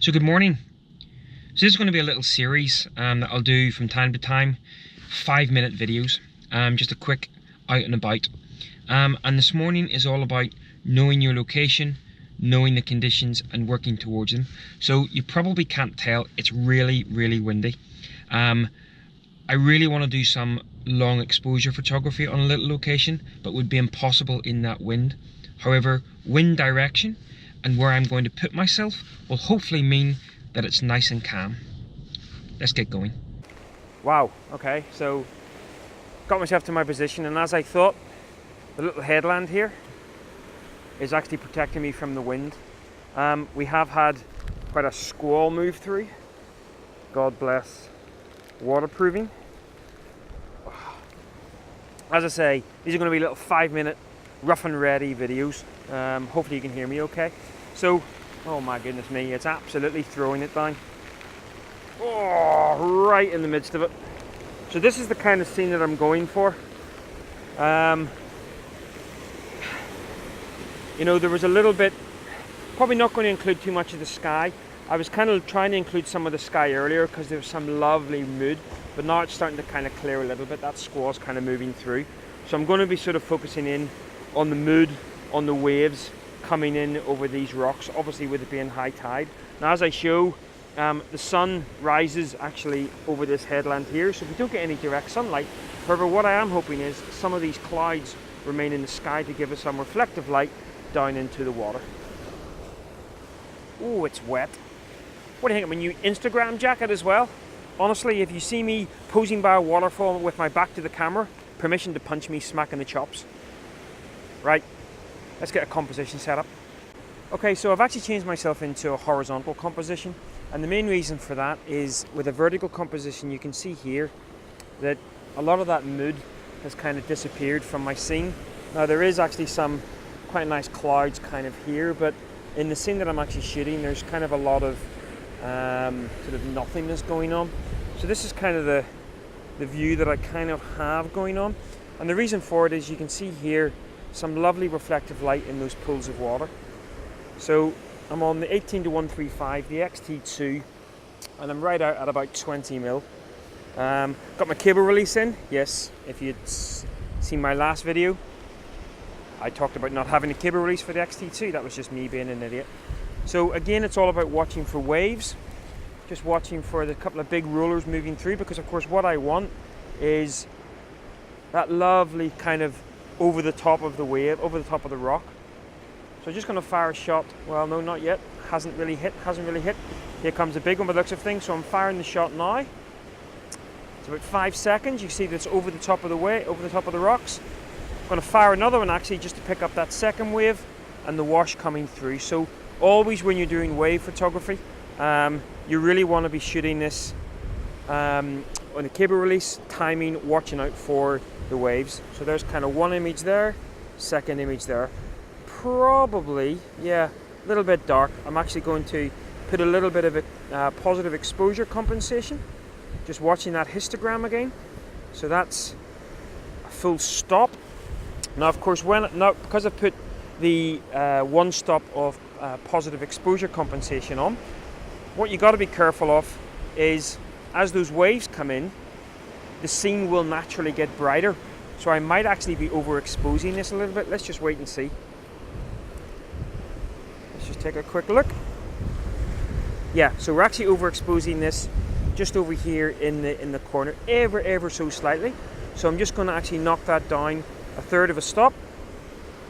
So good morning. So this is going to be a little series that I'll do from time to time, 5-minute videos, just a quick out and about. And this morning is all about knowing your location, knowing the conditions and working towards them. So you probably can't tell, it's really, really windy. I really want to do some long exposure photography on a little location, but would be impossible in that wind. However, wind direction and where I'm going to put myself will hopefully mean that it's nice and calm. Let's get going. Wow, okay, so got myself to my position, and as I thought, the little headland here is actually protecting me from the wind. We have had quite a squall move through. God bless waterproofing. As I say, these are going to be little 5-minute rough and ready videos. Hopefully you can hear me okay. So, oh my goodness me, it's absolutely throwing it down. Oh, right in the midst of it. So this is the kind of scene that I'm going for. You know, there was a little bit, probably not going to include too much of the sky. I was kind of trying to include some of the sky earlier because there was some lovely mood, but now it's starting to kind of clear a little bit. That squall's kind of moving through. So I'm going to be sort of focusing in on the mood, on the waves coming in over these rocks, obviously with it being high tide. Now as I show, the sun rises actually over this headland here, so we don't get any direct sunlight. However, what I am hoping is some of these clouds remain in the sky to give us some reflective light down into the water. Oh, it's wet. What do you think of my new Instagram jacket as well? Honestly, if you see me posing by a waterfall with my back to the camera, permission to punch me smack in the chops. Right, let's get a composition set up. Okay, so I've actually changed myself into a horizontal composition, and the main reason for that is with a vertical composition you can see here that a lot of that mood has kind of disappeared from my scene. Now there is actually some quite nice clouds kind of here, but in the scene that I'm actually shooting there's kind of a lot of sort of nothingness going on. So this is kind of the view that I kind of have going on, and the reason for it is you can see here some lovely reflective light in those pools of water. So I'm on the 18-135, the XT2, and I'm right out at about 20 mil. Got my cable release in. Yes, if you'd seen my last video, I talked about not having a cable release for the XT2. That was just me being an idiot. So again, it's all about watching for waves, just watching for the couple of big rollers moving through, because of course what I want is that lovely kind of over the top of the wave, over the top of the rock. So I'm just going to fire a shot. Well, no, not yet. Hasn't really hit. Here comes a big one by the looks of things. So I'm firing the shot now. It's about 5 seconds. You see that's over the top of the wave, over the top of the rocks. I'm going to fire another one actually just to pick up that second wave and the wash coming through. So always when you're doing wave photography, you really want to be shooting this on the cable release, timing, watching out for the waves. So there's kind of one image there, second image there. Probably, yeah, a little bit dark. I'm actually going to put a little bit of a positive exposure compensation. Just watching that histogram again. So that's a full stop. Now, of course, because I've put the one stop of positive exposure compensation on, what you got to be careful of is as those waves come in, the scene will naturally get brighter. So I might actually be overexposing this a little bit. Let's just wait and see. Let's just take a quick look. Yeah, so we're actually overexposing this just over here in the corner, ever so slightly. So I'm just going to actually knock that down a third of a stop.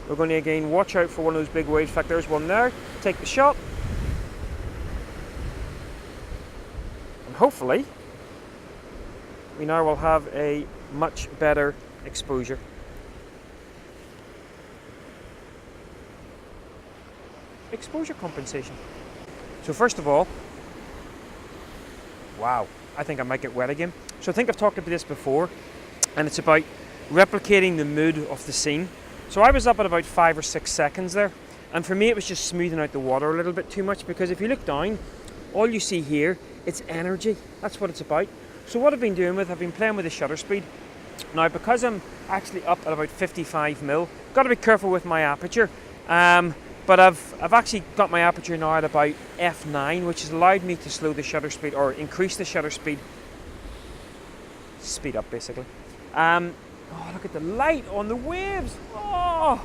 We're going to again watch out for one of those big waves. In fact, there's one there. Take the shot. And hopefully we now will have a much better exposure. Exposure compensation. So first of all, wow, I think I might get wet again. So I think I've talked about this before, and it's about replicating the mood of the scene. So I was up at about 5 or 6 seconds there, and for me it was just smoothing out the water a little bit too much, because if you look down, all you see here, it's energy. That's what it's about. So what I've been doing I've been playing with the shutter speed. Now, because I'm actually up at about 55 mil, got to be careful with my aperture. But I've actually got my aperture now at about f9, which has allowed me to slow the shutter speed, or increase the shutter speed up basically. Oh, look at the light on the waves. Oh,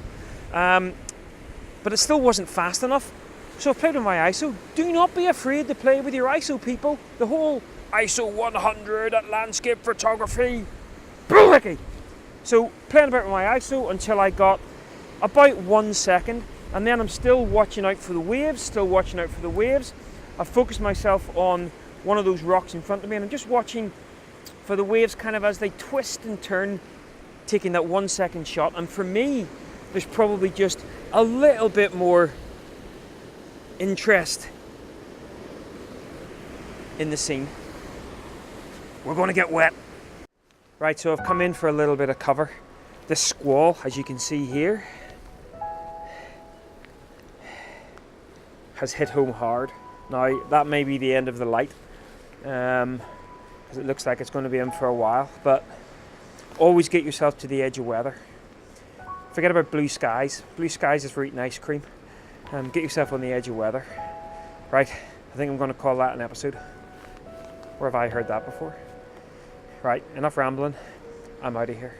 but it still wasn't fast enough. So I played with my ISO. Do not be afraid to play with your ISO, people. The whole ISO 100 at landscape photography. Bullocky. So playing about with my ISO until I got about 1 second, and then I'm still watching out for the waves, I've focused myself on one of those rocks in front of me, and I'm just watching for the waves kind of as they twist and turn, taking that 1 second shot. And for me, there's probably just a little bit more interest in the scene. We're going to get wet. Right, so I've come in for a little bit of cover. This squall, as you can see here, has hit home hard. Now, that may be the end of the light, because it looks like it's going to be in for a while, but always get yourself to the edge of weather. Forget about blue skies. Blue skies is for eating ice cream. Get yourself on the edge of weather. Right, I think I'm going to call that an episode. Where have I heard that before? Right, enough rambling. I'm out of here.